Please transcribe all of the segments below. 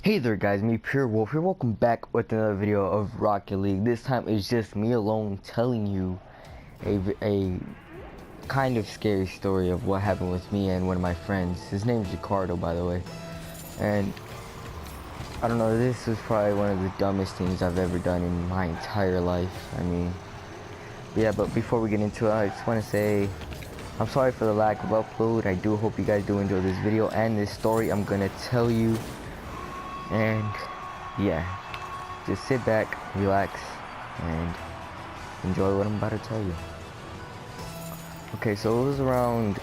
Hey there guys, me Pure Wolf here. Welcome back with another video of Rocket League. This time it's just me alone telling you a kind of scary story of what happened with me and one of my friends. His name's Ricardo, by the way. And I don't know, this was probably one of the dumbest things I've ever done in my entire life. I mean, yeah, but before we get into it, I just want to say I'm sorry for the lack of upload. I do hope you guys do enjoy this video and this story I'm gonna tell you. And yeah, just sit back, relax, and enjoy what I'm about to tell you. Okay, so it was around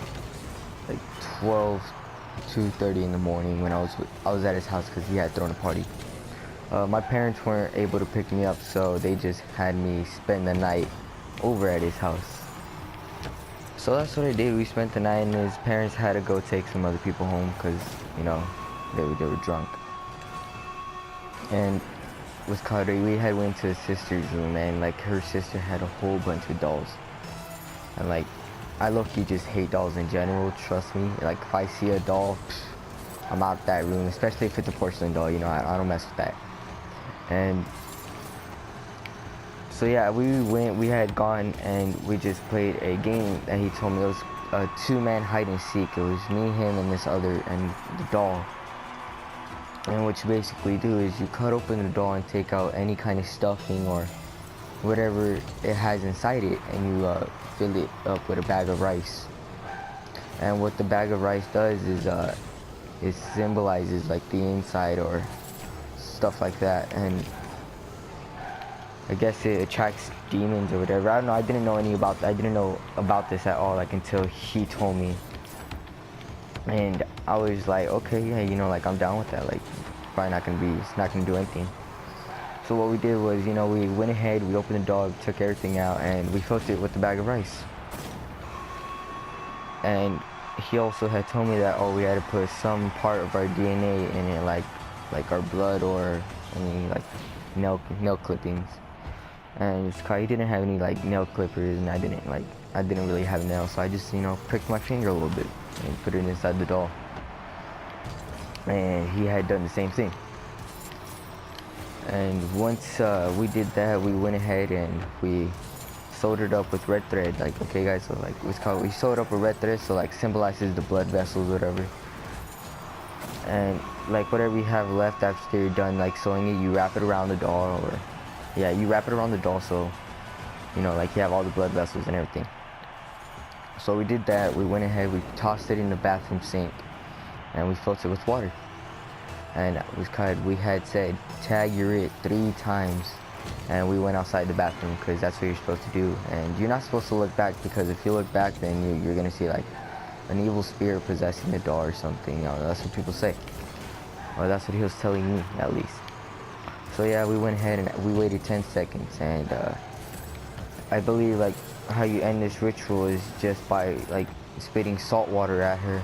like 2:30 in the morning when I was at his house because he had thrown a party. My parents weren't able to pick me up, so they just had me spend the night over at his house. So that's what I did. We spent the night, and his parents had to go take some other people home because, you know, they were drunk. And with Carter, we had went to his sister's room, and like her sister had a whole bunch of dolls. And like, I low-key just hate dolls in general, trust me. Like if I see a doll, I'm out that room, especially if it's a porcelain doll, you know, I don't mess with that. And so yeah, we had gone and we just played a game that he told me. It was a two-man hide and seek. It was me, him, and this other, and the doll. And what you basically do is you cut open the doll and take out any kind of stuffing or whatever it has inside it, and you fill it up with a bag of rice. And what the bag of rice does is it symbolizes like the inside or stuff like that, and I guess it attracts demons or whatever. I don't know. I didn't know about this at all, like until he told me. And I was like, okay, yeah, you know, like I'm down with that. Like, it's not gonna do anything. So what we did was, you know, we went ahead, we opened the dog, took everything out, and we filled it with the bag of rice. And he also had told me that, oh, we had to put some part of our DNA in it, like our blood or any like nail clippings. And he didn't have any like nail clippers, and I didn't really have nails, so I just, you know, pricked my finger a little bit and put it inside the doll. And he had done the same thing. And once we did that, we went ahead and we soldered up with red thread. Like, okay guys, so like we sewed up with red thread, so like symbolizes the blood vessels, whatever. And like whatever you have left after you're done like sewing it, you wrap it around the doll, or yeah, you wrap it around the doll, so you know, like you have all the blood vessels and everything. So we did that. We went ahead, we tossed it in the bathroom sink, and we filled it with water. And we had said, tag your it 3 times, and we went outside the bathroom because that's what you're supposed to do. And you're not supposed to look back, because if you look back, then you're gonna see like an evil spirit possessing the doll or something. You know, that's what people say, or that's what he was telling me at least. So yeah, we went ahead and we waited 10 seconds, and I believe like how you end this ritual is just by like spitting salt water at her.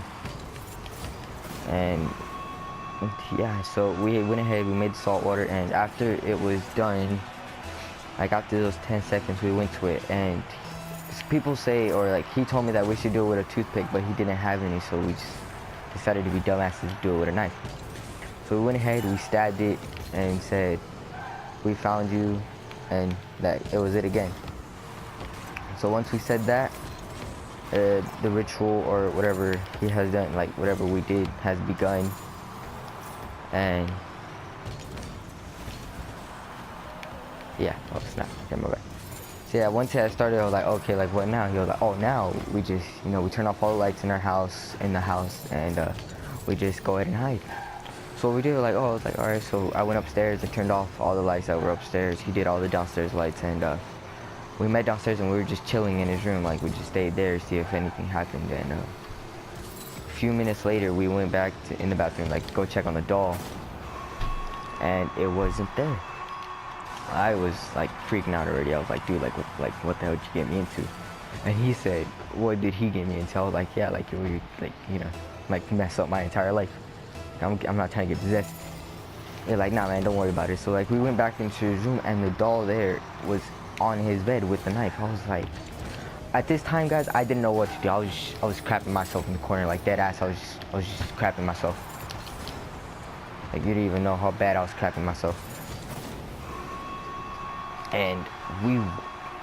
And yeah, so we went ahead, we made the salt water, and after it was done, like after those 10 seconds, we went to it, and people say, or like he told me that we should do it with a toothpick, but he didn't have any, so we just decided to be dumbasses to do it with a knife. So we went ahead, we stabbed it, and said, we found you, and that it was it again. So once we said that, the ritual or whatever he has done, like whatever we did, has begun. And yeah, oh snap, okay, my bad. So yeah, once I started, I was like, okay, like what now? He was like, oh, now we just, you know, we turn off all the lights in the house, and we just go ahead and hide. So what we did, like, oh, I was like, all right. So I went upstairs and turned off all the lights that were upstairs. He did all the downstairs lights, and we met downstairs, and we were just chilling in his room. Like, we just stayed there to see if anything happened. And a few minutes later, we went back in the bathroom, like, go check on the doll, and it wasn't there. I was like freaking out already. I was like, dude, what the hell did you get me into? And he said, what did he get me into? I was like, yeah, like you like, you know, like mess up my entire life. I'm not trying to get possessed. They're like, nah, man, don't worry about it. So like we went back into his room, and the doll there was on his bed with the knife. I was like, at this time, guys, I didn't know what to do. I was crapping myself in the corner, like dead ass. I was just crapping myself. Like, you didn't even know how bad I was clapping myself. And we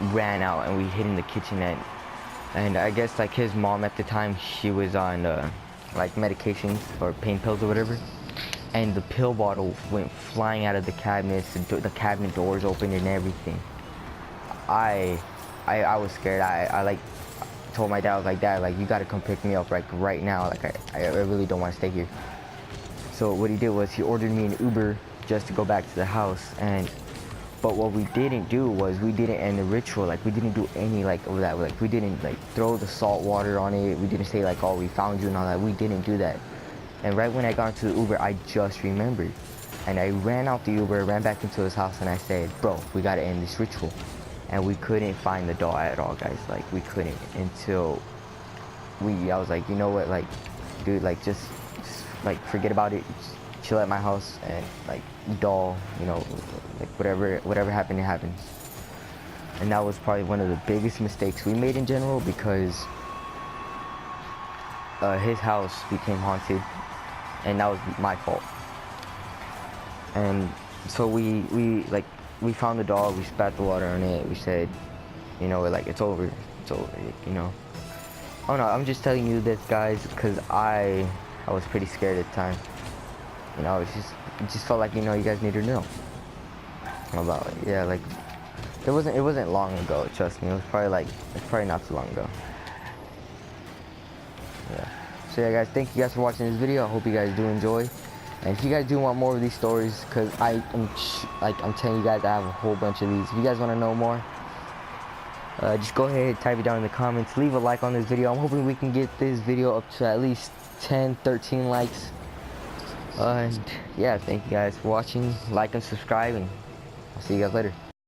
ran out and we hid in the kitchenette. And I guess like his mom at the time, she was on like medications or pain pills or whatever. And the pill bottle went flying out of the cabinets, the cabinet doors open and everything. I was scared. I like told my dad, I was like, Dad, like, you gotta come pick me up like right now. Like I really don't want to stay here. So what he did was he ordered me an Uber just to go back to the house. But what we didn't do was we didn't end the ritual. Like, we didn't do any like of that. Like, we didn't like throw the salt water on it. We didn't say like, oh, we found you and all that. We didn't do that. And right when I got into the Uber, I just remembered. And I ran out the Uber, ran back into his house, and I said, bro, we gotta end this ritual. And we couldn't find the doll at all, guys. Like, we couldn't until I was like, you know what, like, dude, like, just like, forget about it. Just chill at my house and like, doll, you know, like whatever happened, it happens. And that was probably one of the biggest mistakes we made in general, because his house became haunted, and that was my fault. And so we found the doll, we spat the water on it, we said, you know, like, it's over, you know. Oh no, I'm just telling you this, guys, because I was pretty scared at the time. You know, it just felt like, you know, you guys need to know about it. Yeah, like, it wasn't long ago, trust me. It's probably not too long ago. Yeah. So yeah, guys, thank you guys for watching this video. I hope you guys do enjoy. And if you guys do want more of these stories, because I'm telling you guys, I have a whole bunch of these. If you guys want to know more, just go ahead, type it down in the comments, leave a like on this video. I'm hoping we can get this video up to at least 10-13 likes. And yeah, thank you guys for watching. Like and subscribe, and I'll see you guys later.